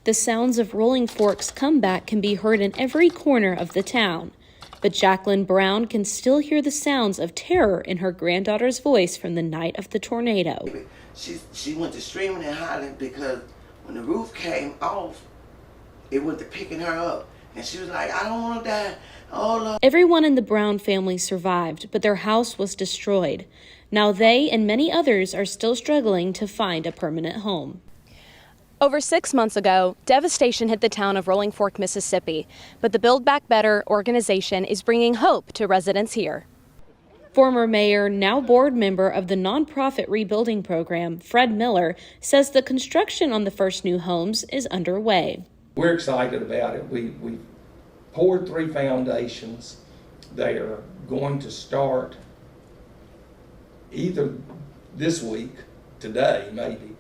The sounds of Rolling Fork's comeback can be heard in every corner of the town. But Jacqueline Brown can still hear the sounds of terror in her granddaughter's voice from the night of the tornado. She went to screaming and hollering because when the roof came off, it went to picking her up. And she was like, I don't want to die. Oh, Lord. Everyone in the Brown family survived, but their house was destroyed. Now they and many others are still struggling to find a permanent home. Over 6 months ago, devastation hit the town of Rolling Fork, Mississippi, but the Build Back Better organization is bringing hope to residents here. Former mayor, now board member of the nonprofit rebuilding program, Fred Miller, says the construction on the first new homes is underway. We're excited about it. We poured 3 foundations. They are going to start either this week, today maybe,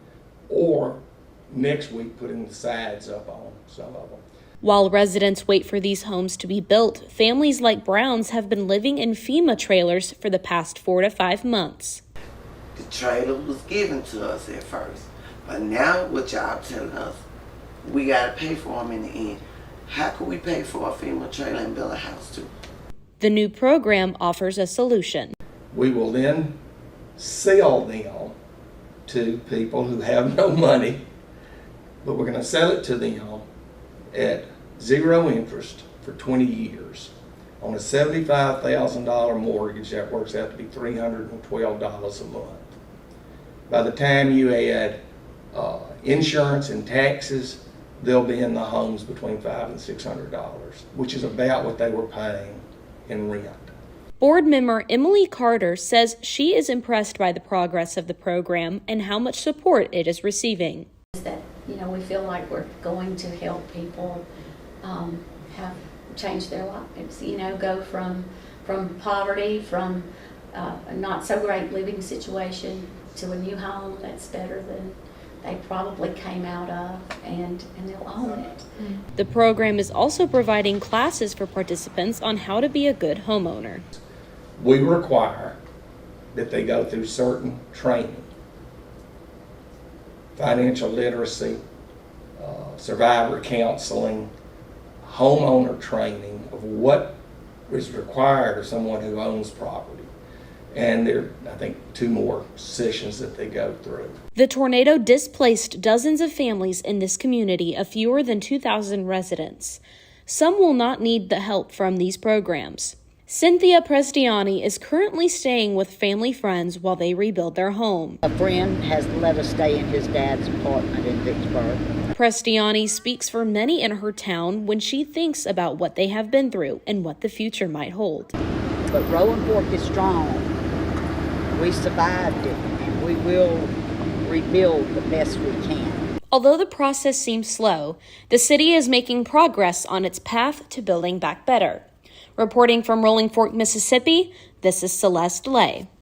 or next week putting the sides up on some of them. While residents wait for these homes to be built, families like Brown's have been living in FEMA trailers for the past 4 to 5 months. The trailer was given to us at first, but now what y'all telling us, we got to pay for them in the end. How can we pay for a FEMA trailer and build a house too? The new program offers a solution. We will then sell them to people who have no money, but we're going to sell it to them at 0 interest for 20 years. On a $75,000 mortgage, that works out to be $312 a month. By the time you add insurance and taxes, they'll be in the homes between $500 and $600, which is about what they were paying in rent. Board member Emily Carter says she is impressed by the progress of the program and how much support it is receiving. That, we feel like we're going to help people have change their lives, go from poverty, from a not so great living situation to a new home that's better than they probably came out of, and they'll own it. The program is also providing classes for participants on how to be a good homeowner. We require that they go through certain training, financial literacy, survivor counseling, homeowner training of what is required of someone who owns property. And there are, I think, 2 more sessions that they go through. The tornado displaced dozens of families in this community of fewer than 2,000 residents. Some will not need the help from these programs. Cynthia Prestiani is currently staying with family friends while they rebuild their home. A friend has let us stay in his dad's apartment in Vicksburg. Prestiani speaks for many in her town when she thinks about what they have been through and what the future might hold. But Rolling Fork is strong. We survived it, and we will rebuild the best we can. Although the process seems slow, the city is making progress on its path to building back better. Reporting from Rolling Fork, Mississippi, this is Celeste Lay.